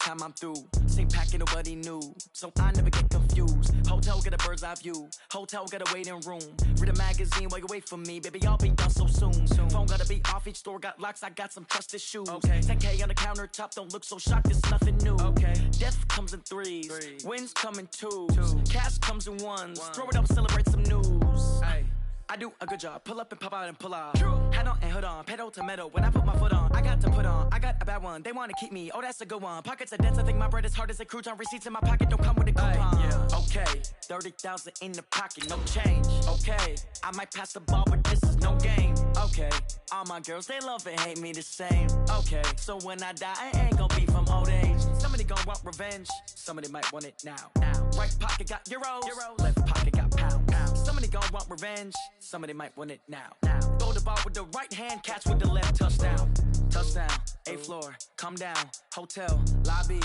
time I'm through. Same packet, nobody knew, so I never get confused. Hotel got a bird's eye view. Hotel got a waiting room. Read a magazine while you wait for me, baby. I'll be done so soon. Phone gotta be off. Each store got locks. I got some trusted shoes. Okay. 10K on the countertop. Don't look so shocked. It's nothing new. Okay. Death comes in threes. Wins come in twos. Cash comes in ones. Throw it up, celebrate some news. Ay. I do a good job. Pull up and pop out and pull off. Hat on and hood on. Pedal to metal. When I put my foot on, I got to put on. I got a bad one. They want to keep me. Oh, that's a good one. Pockets are dense. I think my bread is hard as a crouton. Receipts in my pocket don't come with a coupon. Yeah. Okay. 30,000 in the pocket. No change. Okay. I might pass the ball, but this is no game. Okay. All my girls, they love and hate me the same. Okay. So when I die, I ain't gonna be from old age. Somebody gonna want revenge. Somebody might want it now. Right pocket got euros. Left pocket got pounds. Somebody gonna want revenge. Somebody might want it now. Throw the ball with the right hand, catch with the left. Touchdown. Touchdown. 8th floor. Come down. Hotel. Lobby.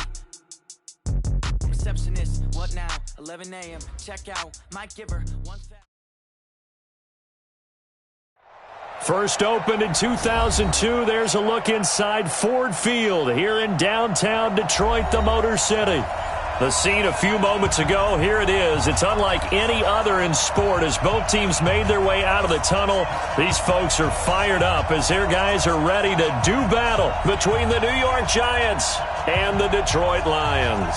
Receptionist. What now? 11 a.m. Check out. Might give her 1,000. First opened in 2002. There's a look inside Ford Field here in downtown Detroit, the Motor City. The scene a few moments ago, here it is. It's unlike any other in sport as both teams made their way out of the tunnel. These folks are fired up as their guys are ready to do battle between the New York Giants and the Detroit Lions.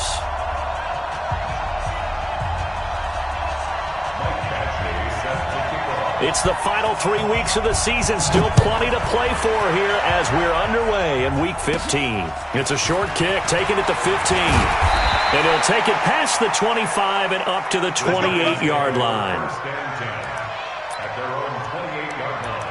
It's the final 3 weeks of the season. Still plenty to play for here as we're underway in Week 15. It's a short kick, taken at the 15. And he'll take it past the 25 and up to the 28-yard line. At their own 28-yard line.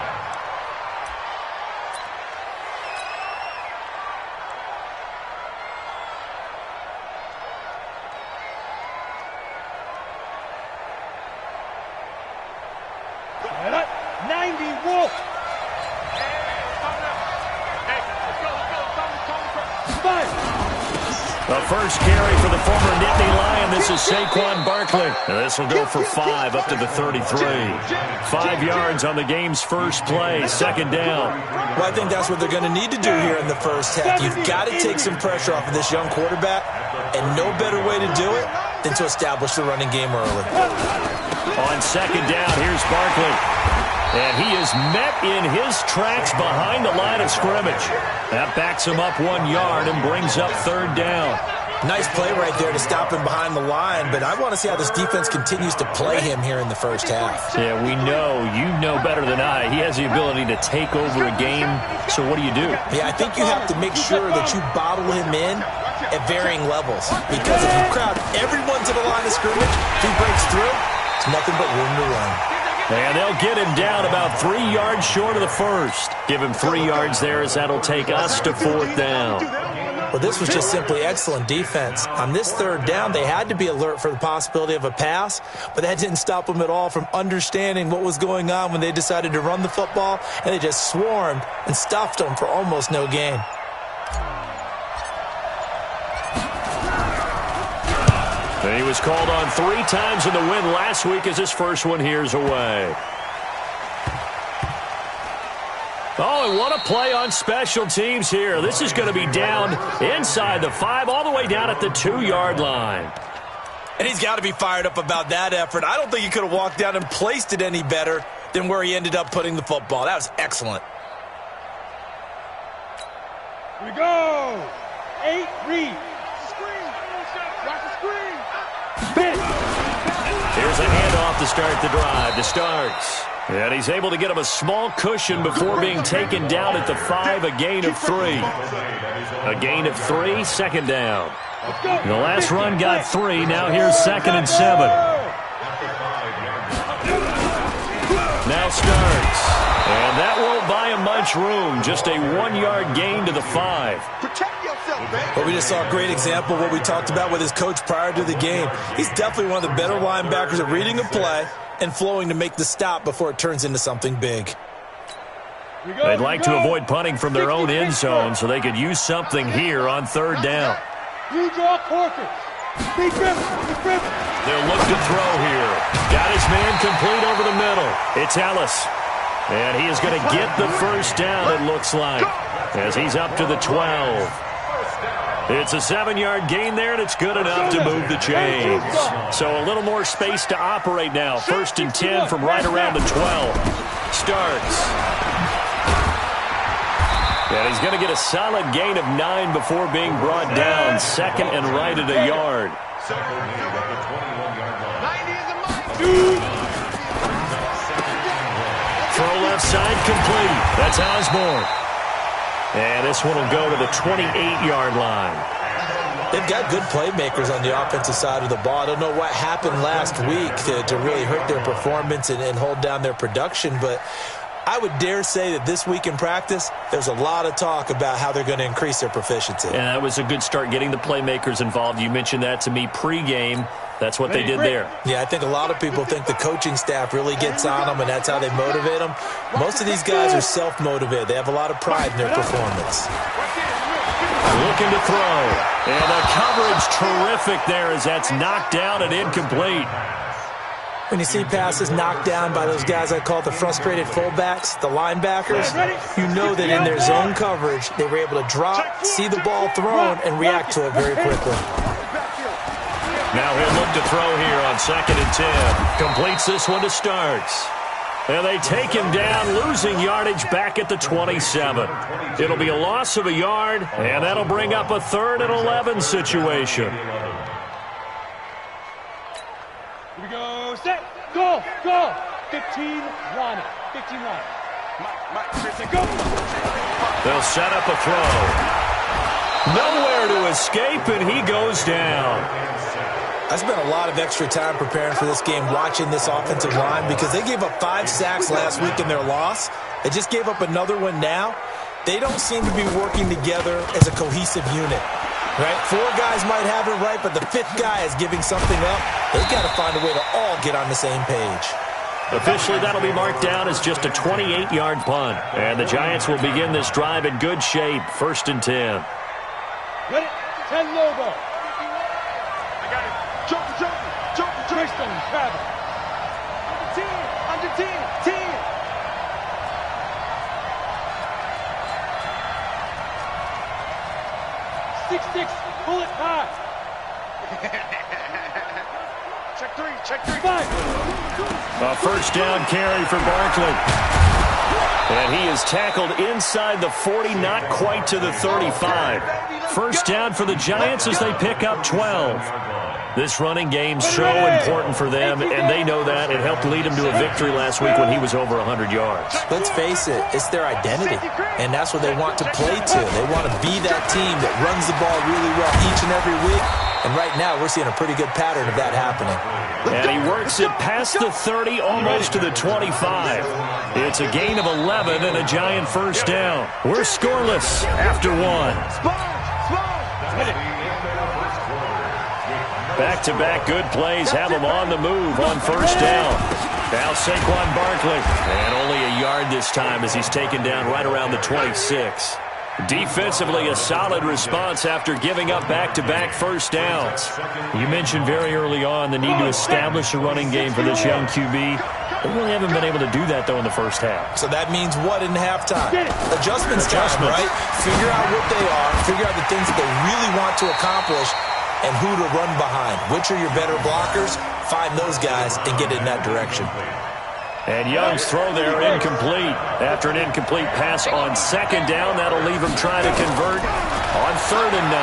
The first carry for the former Nittany Lion. This is Saquon Barkley. This will go for 5 up to the 33. 5 yards on the game's first play, second down. Well, I think that's what they're going to need to do here in the first half. You've got to take some pressure off of this young quarterback, and no better way to do it than to establish the running game early. On second down, here's Barkley. And he is met in his tracks behind the line of scrimmage. That backs him up 1 yard and brings up third down. Nice play right there to stop him behind the line, but I want to see how this defense continues to play him here in the first half. Yeah, we know. You know better than I. He has the ability to take over a game, so what do you do? Yeah, I think you have to make sure that you bottle him in at varying levels, because if you crowd everyone to the line of scrimmage, if he breaks through, it's nothing but room to run. And they'll get him down about 3 yards short of the first. Give him 3 yards there as that'll take us to fourth down. Well, this was just simply excellent defense. On this third down, they had to be alert for the possibility of a pass, but that didn't stop them at all from understanding what was going on when they decided to run the football, and they just swarmed and stuffed them for almost no gain. And he was called on 3 times in the win last week as his first one here's away. Oh, and what a play on special teams here. This is going to be down inside the 5, all the way down at the 2-yard line. And he's got to be fired up about that effort. I don't think he could have walked down and placed it any better than where he ended up putting the football. That was excellent. Here we go. 8, read. Here's a handoff to start the drive. To Starks. And he's able to get him a small cushion before being taken down at the 5, a gain of 3. A gain of 3, second down. The last run got 3. Now here's 2nd and 7. Now Starks. And that won't buy him much room. Just a 1-yard gain to the 5. Well, we just saw a great example of what we talked about with his coach prior to the game. He's definitely one of the better linebackers at reading a play and flowing to make the stop before it turns into something big. They'd like to avoid punting from their own end zone so they could use something here on third down. They'll look to throw here. Got his man complete over the middle. It's Ellis. And he is going to get the first down, it looks like, as he's up to the 12. It's a 7-yard gain there, and it's good enough to move the chains. So a little more space to operate now. 1st and 10 from right around the 12. Starks. And he's going to get a solid gain of 9 before being brought down. 2nd and right at a yard. Throw left side complete. That's Osborne. And this one will go to the 28-yard line. They've got good playmakers on the offensive side of the ball. I don't know what happened last week to really hurt their performance and hold down their production, but I would dare say that this week in practice, there's a lot of talk about how they're going to increase their proficiency. And that was a good start, getting the playmakers involved. You mentioned that to me pregame. That's what they did there. Yeah, I think a lot of people think the coaching staff really gets on them, and that's how they motivate them. Most of these guys are self-motivated. They have a lot of pride in their performance. Looking to throw. And the coverage terrific there as that's knocked down and incomplete. When you see passes knocked down by those guys I call the frustrated fullbacks, the linebackers, you know that in their zone coverage, they were able to drop, see the ball thrown, and react to it very quickly. Now he'll look to throw here on 2nd and 10. Completes this one to Starks. And they take him down, losing yardage back at the 27. It'll be a loss of a yard, and that'll bring up a 3rd and 11 situation. Here we go. Set. Go. Go. 15 line. 15 line. Go. They'll set up a throw. Nowhere to escape, and he goes down. I spent a lot of extra time preparing for this game, watching this offensive line, because they gave up 5 sacks last week in their loss. They just gave up another one now. They don't seem to be working together as a cohesive unit. Right? 4 guys might have it right, but the 5th guy is giving something up. They've got to find a way to all get on the same page. Officially, that'll be marked down as just a 28-yard punt. And the Giants will begin this drive in good shape. 1st and 10. Ready? 10 logo. I got it. Jump. Tristan, Travis. Under 10. 6-6, pull it high. Check 3. 5. A 1st down carry for Barkley. And he is tackled inside the 40, not quite to the 35. 1st down for the Giants as they pick up 12. This running game's so important for them, and they know that. It helped lead them to a victory last week when he was over 100 yards. Let's face it, it's their identity, and that's what they want to play to. They want to be that team that runs the ball really well each and every week, and right now we're seeing a pretty good pattern of that happening. And he works it past the 30, almost to the 25. It's a gain of 11 and a Giant 1st down. We're scoreless after 1. Back-to-back good plays have him on the move on 1st down. Now Saquon Barkley. And only a yard this time as he's taken down right around the 26. Defensively, a solid response after giving up back-to-back 1st downs. You mentioned very early on the need to establish a running game for this young QB. They really haven't been able to do that, though, in the 1st half. So that means what in halftime? Adjustments time, right? Figure out what they are. Figure out the things that they really want to accomplish and who to run behind. Which are your better blockers? Find those guys and get in that direction. And Young's throw there incomplete. After an incomplete pass on 2nd down, that'll leave him trying to convert on 3rd and 9.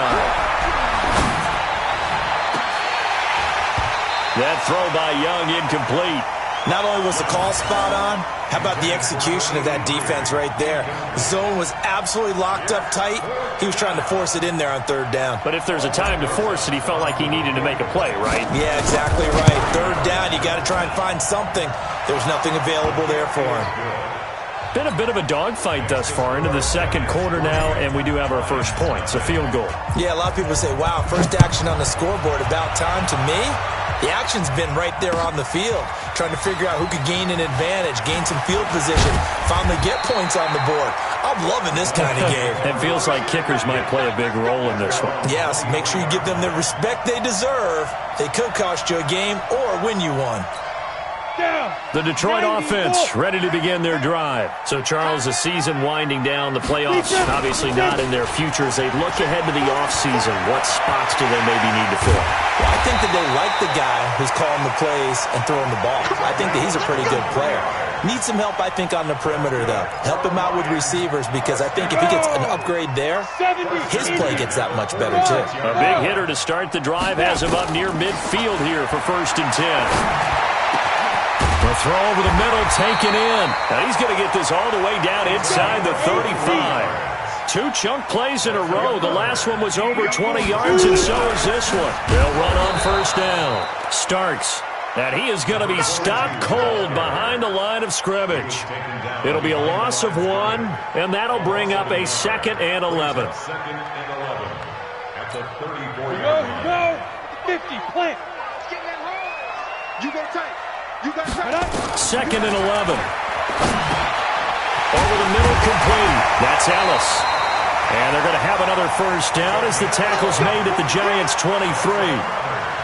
That throw by Young incomplete. Not only was the call spot on, how about the execution of that defense right there? The zone was absolutely locked up tight. He was trying to force it in there on 3rd down. But if there's a time to force it, he felt like he needed to make a play, right? Yeah, exactly right. 3rd down, you got to try and find something. There's nothing available there for him. Been a bit of a dogfight thus far into the 2nd quarter now, and we do have our first point. It's a field goal. Yeah, a lot of people say, wow, first action on the scoreboard, about time. To me, the action's been right there on the field, trying to figure out who could gain an advantage, gain some field position, finally get points on the board. I'm loving this kind of game. It feels like kickers might play a big role in this one. Yes, make sure you give them the respect they deserve. They could cost you a game or win you one. The Detroit offense ready to begin their drive. So, Charles, the season winding down, the playoffs obviously not in their future. As they look ahead to the offseason, what spots do they maybe need to fill? Well, I think that they like the guy who's calling the plays and throwing the ball. I think that he's a pretty good player. Needs some help, I think, on the perimeter, though. Help him out with receivers, because I think if he gets an upgrade there, his play gets that much better, too. A big hitter to start the drive has him up near midfield here for 1st and 10. The throw over the middle, taken in. Now he's going to get this all the way down inside the 35. 2 chunk plays in a row. The last one was over 20 yards, and so is this one. They'll run on 1st down. Starks. And he is going to be stopped cold behind the line of scrimmage. It'll be a loss of 1, and that'll bring up a 2nd and 11. 2nd and 11 at the 34-yard Here line. we go. 50, plant. You go tight. You got tight. 2nd and 11. Over the middle, complete. That's Ellis. And they're going to have another 1st down as the tackle's made at the Giants' 23.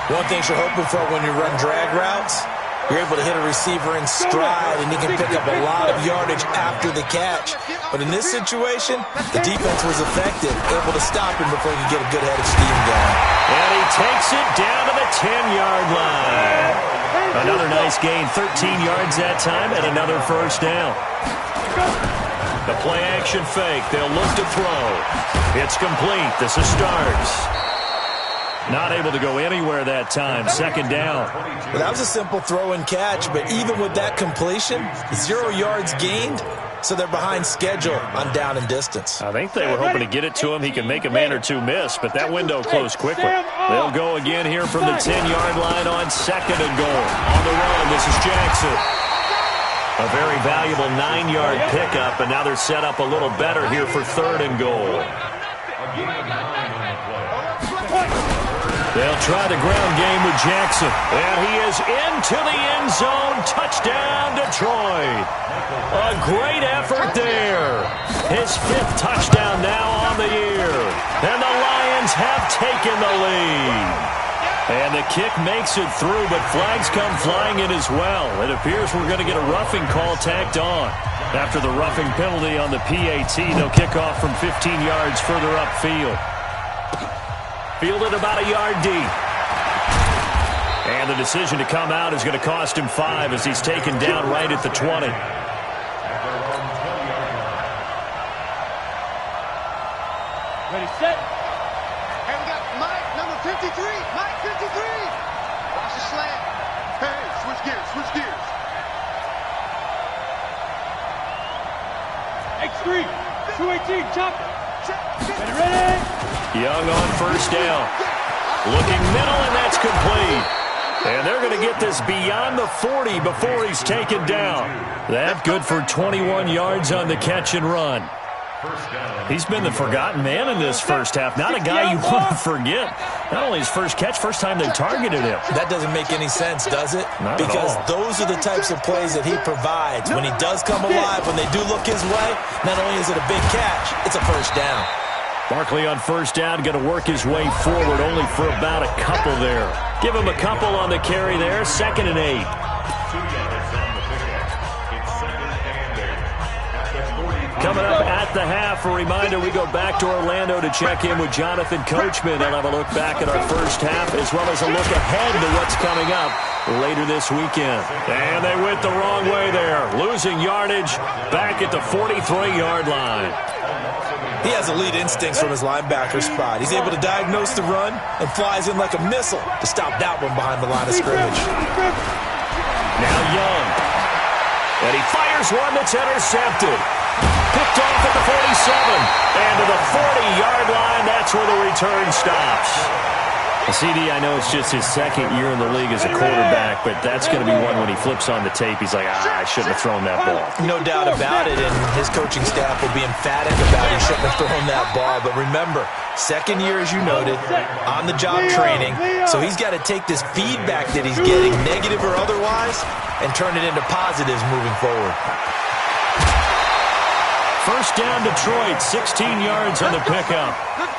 One thing you're hoping for when you run drag routes, you're able to hit a receiver in stride, and you can pick up a lot of yardage after the catch. But in this situation, the defense was effective, able to stop him before he could get a good head of steam going. And he takes it down to the 10-yard line. Another nice gain, 13 yards that time, and another 1st down. The play-action fake. They'll look to throw. It's complete. This is Starks. Not able to go anywhere that time. 2nd down. Well, that was a simple throw and catch, but even with that completion, 0 yards gained, so they're behind schedule on down and distance. I think they were hoping to get it to him. He can make a man or 2 miss, but that window closed quickly. They'll go again here from the 10-yard line on 2nd and goal. On the run, this is Jackson. A very valuable 9-yard pickup, and now they're set up a little better here for 3rd and goal. They'll try the ground game with Jackson. And he is into the end zone. Touchdown, Detroit. A great effort there. His 5th touchdown now on the year. And the Lions have taken the lead. And the kick makes it through, but flags come flying in as well. It appears we're going to get a roughing call tacked on. After the roughing penalty on the PAT, they'll kick off from 15 yards further upfield. Fielded about a yard deep. And the decision to come out is going to cost him 5 as he's taken down right at the 20. Ready, set. And we got Mike, number 53. Mike, 53. Watch the slant. Hey, switch gears, switch gears. X3, 218, chop. Ready. Young on 1st down. Looking middle, and that's complete. And they're going to get this beyond the 40 before he's taken down. That good for 21 yards on the catch and run. He's been the forgotten man in this 1st half. Not a guy you want to forget. Not only his first catch, first time they targeted him. That doesn't make any sense, does it? Not because at all. those are the types of plays that he provides. When he does come alive, when they do look his way, not only is it a big catch, it's a 1st down. Barkley on 1st down, going to work his way forward only for about a couple there. Give him a couple on the carry there, 2nd and 8. Coming up at the half, a reminder, we go back to Orlando to check in with Jonathan Coachman and have a look back at our 1st half, as well as a look ahead to what's coming up later this weekend. And they went the wrong way there, losing yardage back at the 43-yard line. He has elite instincts from his linebacker spot. He's able to diagnose the run and flies in like a missile to stop that one behind the line of scrimmage. Now Young. And he fires one that's intercepted. Picked off at the 47. And to the 40-yard line, that's where the return stops. CD, I know it's just his 2nd year in the league as a quarterback, but that's going to be one when he flips on the tape. He's like, I shouldn't have thrown that ball. No doubt about it, and his coaching staff will be emphatic about he shouldn't have thrown that ball. But remember, 2nd year, as you noted, on-the-job training, so he's got to take this feedback that he's getting, negative or otherwise, and turn it into positives moving forward. First down, Detroit, 16 yards on the pickup.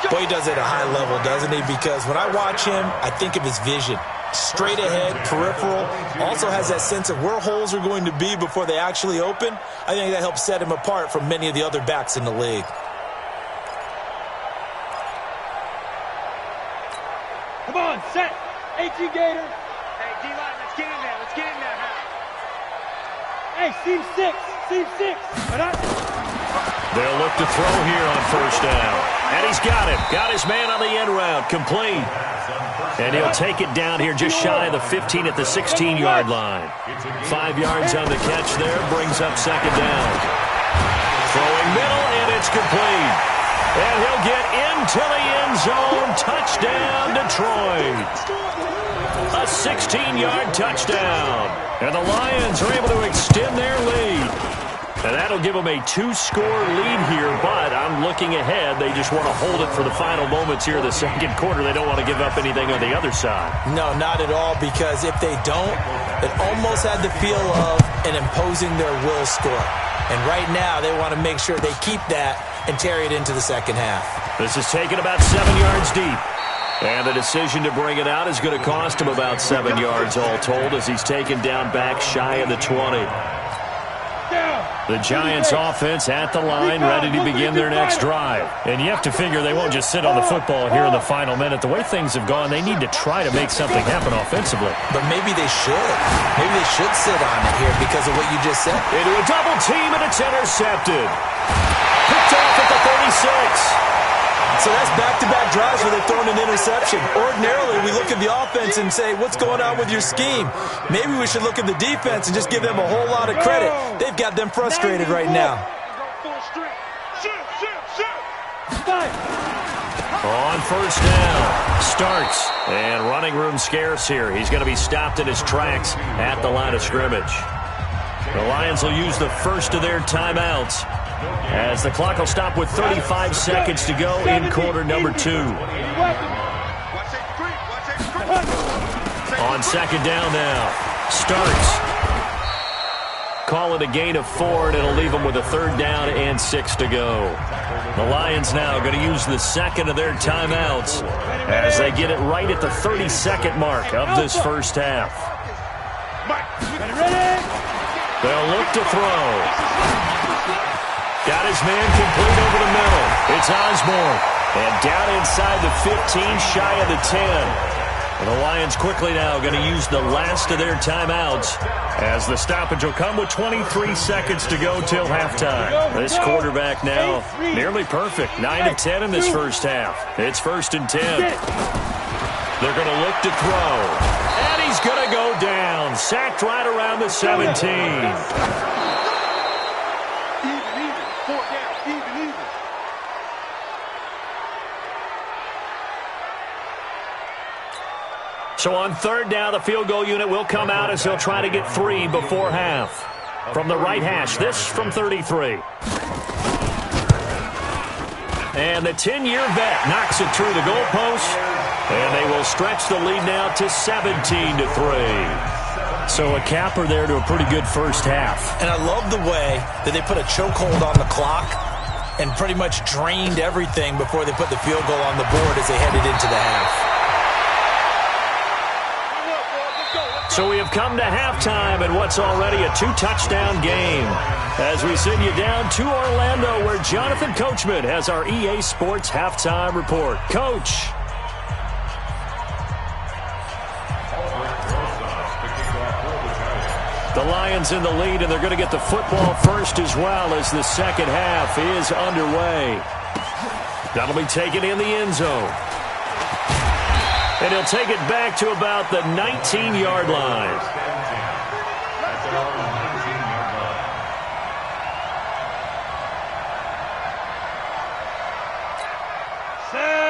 Boy, he does it at a high level, doesn't he? Because when I watch him, I think of his vision. Straight ahead, peripheral, also has that sense of where holes are going to be before they actually open. I think that helps set him apart from many of the other backs in the league. Come on, set. 18 Gator. Hey, D-line, let's get in there. Let's get in there, man. Hey, seam 6. Seam 6. They'll look to throw here on first down. And he's got it. Got his man on the end route. Complete. And he'll take it down here just shy of the 15 at the 16-yard line. 5 yards on the catch there. Brings up second down. Throwing middle, and it's complete. And he'll get into the end zone. Touchdown, Detroit. A 16-yard touchdown. And the Lions are able to extend their lead. And that'll give them a 2-score lead here, but I'm looking ahead. They just want to hold it for the final moments here in the second quarter. They don't want to give up anything on the other side. No, not at all, because if they don't, it almost had the feel of an imposing their will score. And right now, they want to make sure they keep that and carry it into the second half. This is taken about 7 yards deep. And the decision to bring it out is going to cost him about 7 yards all told as he's taken down back shy of the 20. The Giants offense at the line, ready to begin their next drive. And you have to figure they won't just sit on the football here in the final minute. The way things have gone, they need to try to make something happen offensively. But maybe they should. Maybe they should sit on it here because of what you just said. Into a double team, and it's intercepted. Picked off at the 36. So that's back-to-back drives where they've thrown an interception. Ordinarily, we look at the offense and say, what's going on with your scheme? Maybe we should look at the defense and just give them a whole lot of credit. They've got them frustrated right now. On first down, starts, and running room scarce here. He's going to be stopped in his tracks at the line of scrimmage. The Lions will use the first of their timeouts as the clock will stop with 35 seconds to go in quarter number 2. On second down now, starts. Call it a gain of 4, and it'll leave them with a third down and 6 to go. The Lions now going to use the second of their timeouts as they get it right at the 32nd mark of this first half. They'll look to throw. Got his man complete over the middle. It's Osborne. And down inside the 15, shy of the 10. And the Lions quickly now going to use the last of their timeouts as the stoppage will come with 23 seconds to go till halftime. This quarterback now nearly perfect. 9 of 10 in this first half. It's 1st and 10. They're going to look to throw. And he's going to go down. Sacked right around the 17. So on third down, the field goal unit will come out as they'll try to get 3 before half. From the right hash, this from 33. And the 10-year vet knocks it through the goalpost. And they will stretch the lead now to 17-3. So a capper there to a pretty good first half. And I love the way that they put a chokehold on the clock and pretty much drained everything before they put the field goal on the board as they headed into the half. So we have come to halftime in what's already a 2-touchdown game as we send you down to Orlando where Jonathan Coachman has our EA Sports Halftime Report. Coach. The Lions in the lead, and they're going to get the football first as well as the second half is underway. That'll be taken in the end zone. And he'll take it back to about the 19-yard line.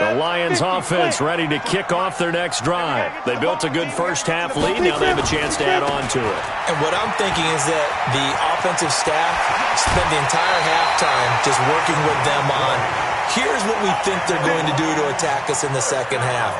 The Lions offense ready to kick off their next drive. They built a good first half lead. Now they have a chance to add on to it. And what I'm thinking is that the offensive staff spent the entire halftime just working with them on, here's what we think they're going to do to attack us in the second half.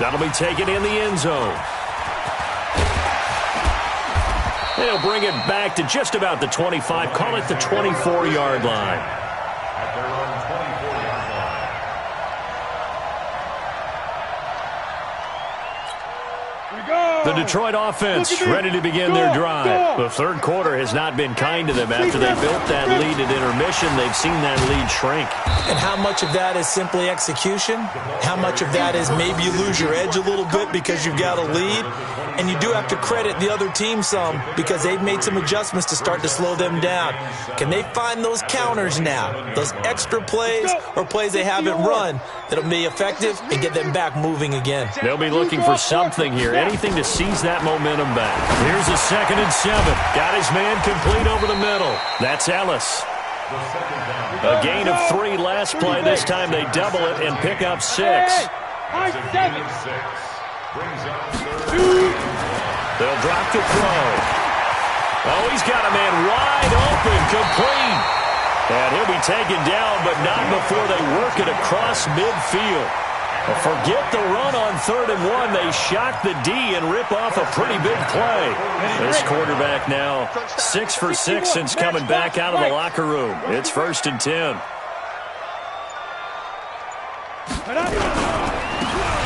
That'll be taken in the end zone. They'll bring it back to just about the 25. Call it the 24-yard line. At their own 24-yard line. The Detroit offense ready to begin their drive. The third quarter has not been kind to them. After they built that lead at intermission, they've seen that lead shrink. And how much of that is simply execution? How much of that is maybe you lose your edge a little bit because you've got a lead? And you do have to credit the other team some because they've made some adjustments to start to slow them down. Can they find those counters now? Those extra plays or plays they haven't run that'll be effective and get them back moving again? They'll be looking for something here, anything to seize that momentum back. Here's a 2nd and 7. Got his man complete over the middle. That's Ellis. A gain of 3 last play. This time they double it and pick up 6. They'll drop the throw. Oh, he's got a man wide open, complete. And he'll be taken down, but not before they work it across midfield. Well, forget the run on 3rd and 1. They shock the D and rip off a pretty big play. This quarterback now 6 for 6 since coming back out of the locker room. It's 1st and 10.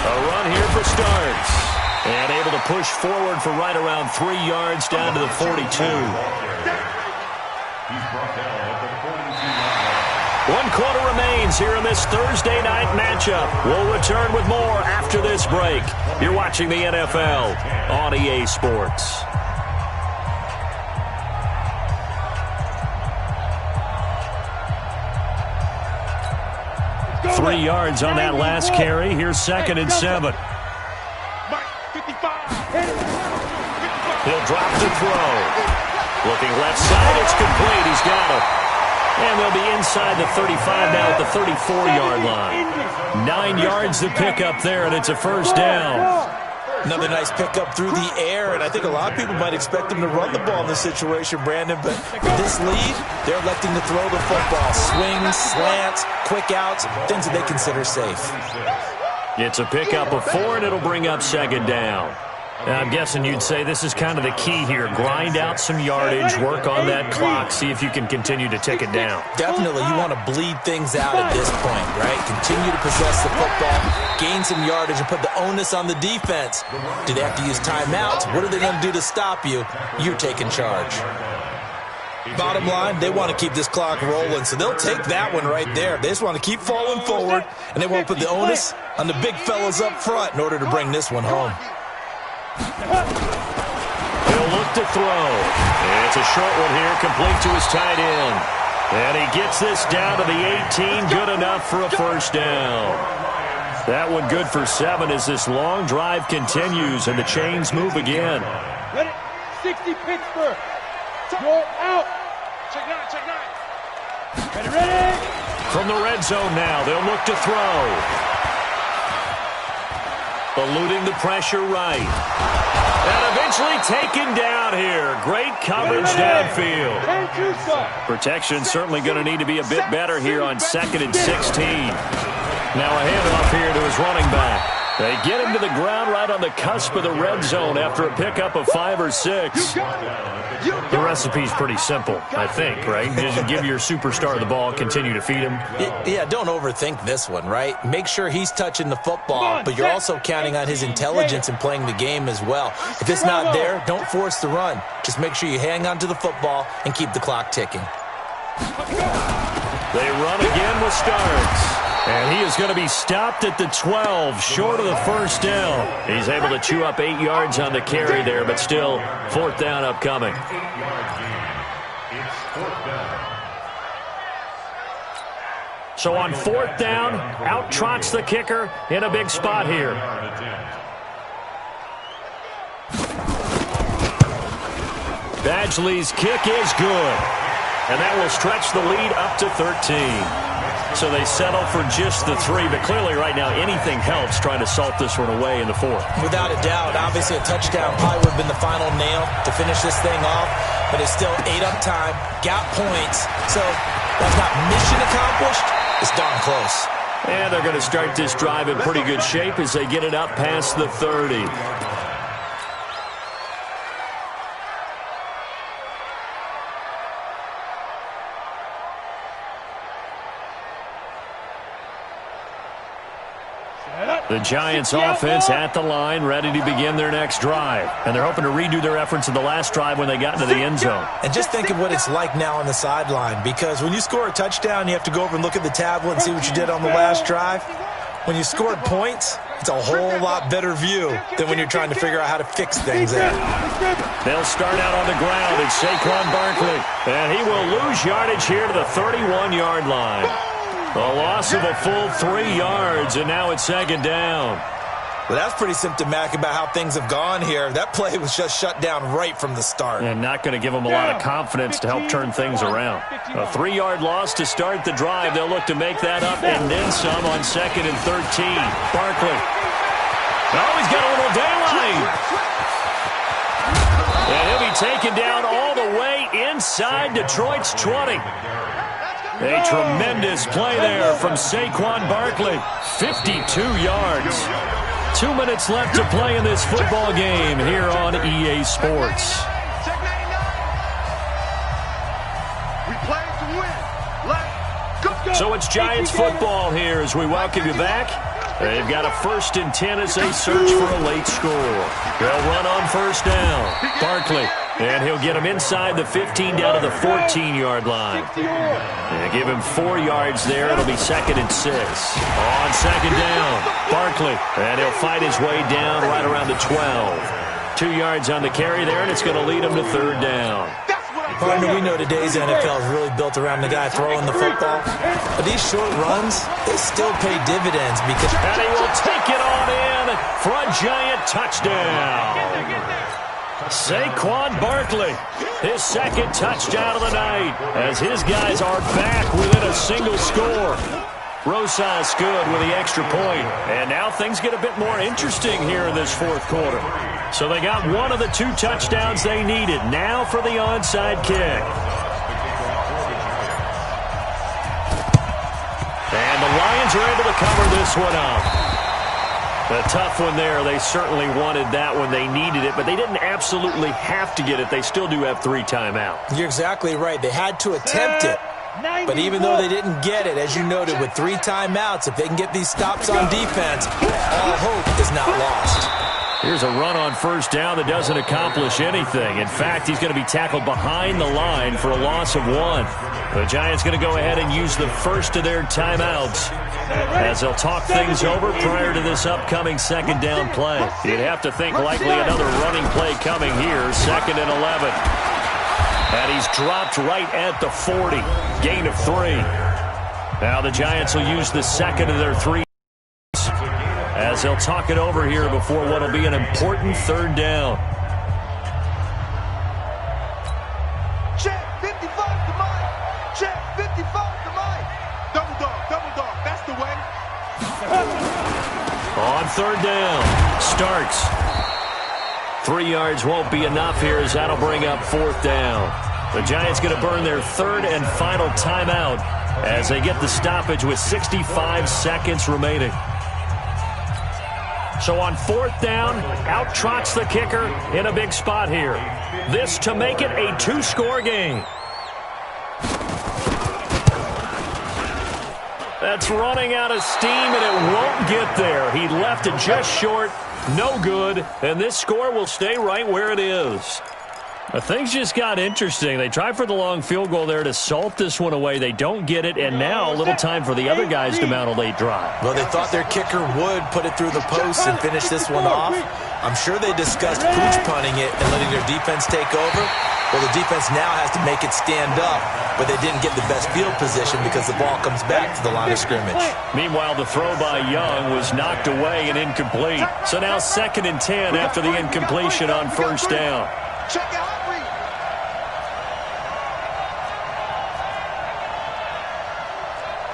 A run here for starts. And able to push forward for right around 3 yards down to the 42. He's brought down at the 42-yard line. 1 quarter remains here in this Thursday night matchup. We'll return with more after this break. You're watching the NFL on EA Sports. Go 3 yards on that last carry. Here's 2nd and 7. He'll drop the throw. Looking left side, it's complete. He's got it. And they'll be inside the 35 now at the 34-yard line. 9 yards to pick up there, and it's a 1st down. Another nice pickup through the air, and I think a lot of people might expect them to run the ball in this situation, Brandon, but with this lead, they're electing to throw the football. Swings, slants, quick outs, things that they consider safe. It's a pickup of 4, and it'll bring up 2nd down. I'm guessing you'd say this is kind of the key here. Grind out some yardage, work on that clock, see if you can continue to tick it down. Definitely, you want to bleed things out at this point, right? Continue to possess the football, gain some yardage, and put the onus on the defense. Do they have to use timeouts? What are they going to do to stop you? You're taking charge. Bottom line, they want to keep this clock rolling, so they'll take that one right there. They just want to keep falling forward, and they want to put the onus on the big fellas up front in order to bring this one home. He'll look to throw. It's a short one here, complete to his tight end. And he gets this down to the 18, good enough for a 1st down. That one good for 7 as this long drive continues and the chains move again. Ready? 60 Pittsburgh. Roll out. Check 9. Ready? From the red zone now, they'll look to throw. Eluding the pressure right. And eventually taken down here. Great coverage downfield. Protection certainly going to need to be a bit better here on 2nd and 16. Now a handoff here to his running back. They get him to the ground right on the cusp of the red zone after a pickup of 5 or 6. The recipe's pretty simple, I think, right? Just give your superstar the ball, continue to feed him. Yeah, don't overthink this one, right? Make sure he's touching the football, but you're also counting on his intelligence in playing the game as well. If it's not there, don't force the run. Just make sure you hang on to the football and keep the clock ticking. They run again with Starks. And he is going to be stopped at the 12, short of the 1st down. He's able to chew up 8 yards on the carry there, but still 4th down upcoming. It's 4th down. So on 4th down, out trots the kicker in a big spot here. Badgley's kick is good. And that will stretch the lead up to 13. So they settle for just the 3, but clearly right now anything helps trying to salt this one away in the 4th. Without a doubt, obviously a touchdown probably would have been the final nail to finish this thing off, but it's still 8 up time, got points, so that's not mission accomplished, it's darn close. And they're going to start this drive in pretty good shape as they get it up past the 30. The Giants offense at the line, ready to begin their next drive. And they're hoping to redo their efforts in the last drive when they got into the end zone. And just think of what it's like now on the sideline, because when you score a touchdown, you have to go over and look at the tablet and see what you did on the last drive. When you scored points, it's a whole lot better view than when you're trying to figure out how to fix things there. They'll start out on the ground. It's Saquon Barkley. And he will lose yardage here to the 31-yard line. A loss of a full 3 yards, and now it's second down. Well, that's pretty symptomatic about how things have gone here. That play was just shut down right from the start. And not going to give them a lot of confidence to help turn things around. A 3-yard loss to start the drive. They'll look to make that up and then some on 2nd and 13. Barkley. Oh, he's got a little daylight. And he'll be taken down all the way inside Detroit's 20. A tremendous play there from Saquon Barkley. 52 yards. 2 minutes left to play in this football game here on EA Sports. We play to win. Let's go. So it's Giants football here as we welcome you back. They've got a 1st and 10 as they search for a late score. They'll run on first down. Barkley. And he'll get him inside the 15 down to the 14-yard line. And give him 4 yards there. It'll be 2nd and 6. On 2nd down, Barkley. And he'll fight his way down right around the 12. 2 yards on the carry there, and it's going to lead him to 3rd down. Partner, we know today's NFL is really built around the guy throwing the football. But these short runs, they still pay dividends because... And he will take it on in for a Giant touchdown. Saquon Barkley, his 2nd touchdown of the night, as his guys are back within a single score. Rosas good with the extra point, and now things get a bit more interesting here in this 4th quarter. So they got one of the 2 touchdowns they needed. Now for the onside kick. And the Lions are able to cover this one up. A tough one there. They certainly wanted that one. They needed it, but they didn't absolutely have to get it. They still do have 3 timeouts. You're exactly right. They had to attempt it. But even though they didn't get it, as you noted, with 3 timeouts, if they can get these stops on defense, all hope is not lost. Here's a run on first down that doesn't accomplish anything. In fact, he's going to be tackled behind the line for a loss of 1. The Giants going to go ahead and use the first of their timeouts as they'll talk things over prior to this upcoming 2nd down play. You'd have to think likely another running play coming here, 2nd and 11. And he's dropped right at the 40. Gain of 3. Now the Giants will use the 2nd of their 3 as they'll talk it over here before what will be an important 3rd down. Check 55 to Mike. Check 55 to Mike. Double dog, that's the way. On 3rd down, Starks. 3 yards won't be enough here as that'll bring up 4th down. The Giants going to burn their 3rd and final timeout as they get the stoppage with 65 seconds remaining. So on 4th down, out trots the kicker in a big spot here. This to make it a 2-score game. That's running out of steam, and it won't get there. He left it just short, no good, and this score will stay right where it is. Things just got interesting. They tried for the long field goal there to salt this one away. They don't get it, and now a little time for the other guys to mount a late drive. Well, they thought their kicker would put it through the post and finish this one off. I'm sure they discussed pooch punting it and letting their defense take over. Well, the defense now has to make it stand up, but they didn't get the best field position because the ball comes back to the line of scrimmage. Meanwhile, the throw by Young was knocked away and incomplete. So now 2nd and 10 after the incompletion on first down. Check out Henry.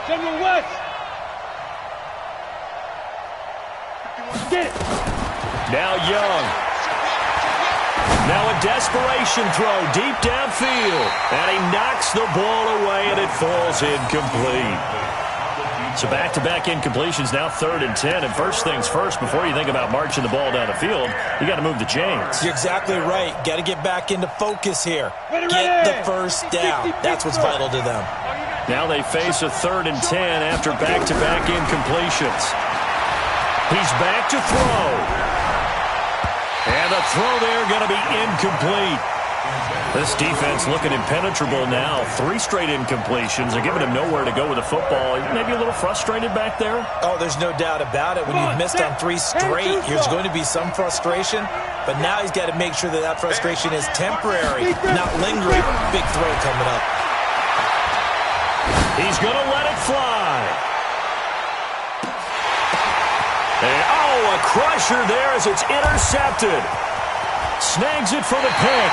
General West. Get it. Now Young. Now a desperation throw deep downfield. And he knocks the ball away, and it falls incomplete. So back-to-back incompletions, now 3rd and 10. And first things first, before you think about marching the ball down the field, you got to move the chains. You're exactly right. Got to get back into focus here. Get the first down. That's what's vital to them. Now they face a 3rd and 10 after back-to-back incompletions. He's back to throw. And the throw there going to be incomplete. This defense looking impenetrable now. 3 straight incompletions. They're giving him nowhere to go with the football. Maybe a little frustrated back there? Oh, there's no doubt about it. When you've missed on 3 straight, there's going to be some frustration. But now he's got to make sure that that frustration is temporary, not lingering. Big throw coming up. He's going to let it fly. And, a crusher there as it's intercepted. Snags it for the pick.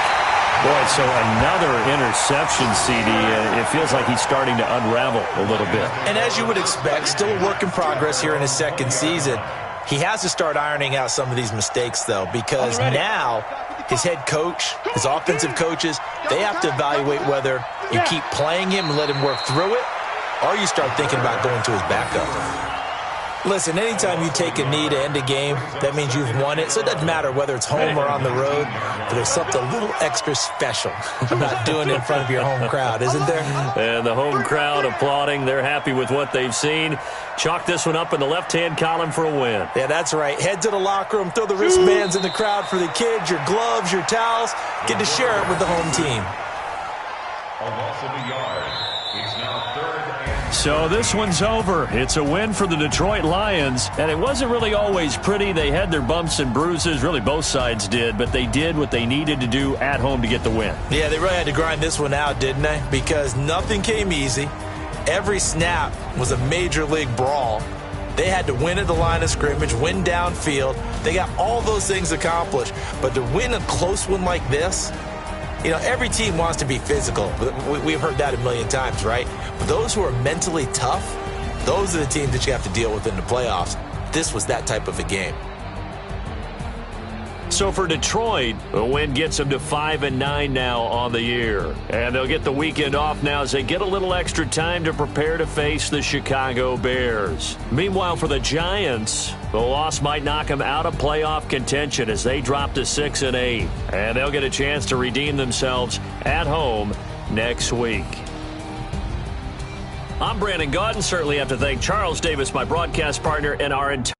Boy, so another interception, CD. It feels like he's starting to unravel a little bit. And as you would expect, still a work in progress here in his 2nd season. He has to start ironing out some of these mistakes, though, because now his head coach, his offensive coaches, they have to evaluate whether you keep playing him and let him work through it, or you start thinking about going to his backup. Listen, anytime you take a knee to end a game, that means you've won it. So it doesn't matter whether it's home or on the road, but there's something a little extra special about doing it in front of your home crowd, isn't there? And the home crowd applauding. They're happy with what they've seen. Chalk this one up in the left-hand column for a win. Yeah, that's right. Head to the locker room, throw the wristbands in the crowd for the kids, your gloves, your towels. Get to share it with the home team. A loss of a yard. It's now 3rd and... So this one's over. It's a win for the Detroit Lions, and it wasn't really always pretty. They had their bumps and bruises. Really, both sides did, but they did what they needed to do at home to get the win. Yeah, they really had to grind this one out, didn't they? Because nothing came easy. Every snap was a major league brawl. They had to win at the line of scrimmage, win downfield. They got all those things accomplished. But to win a close one like this, every team wants to be physical. We've heard that a million times, right? But those who are mentally tough, those are the teams that you have to deal with in the playoffs. This was that type of a game. So for Detroit, a win gets them to 5-9 now on the year. And they'll get the weekend off now as they get a little extra time to prepare to face the Chicago Bears. Meanwhile, for the Giants, the loss might knock them out of playoff contention as they drop to 6-8. And they'll get a chance to redeem themselves at home next week. I'm Brandon Gaudin. Certainly have to thank Charles Davis, my broadcast partner, and our entire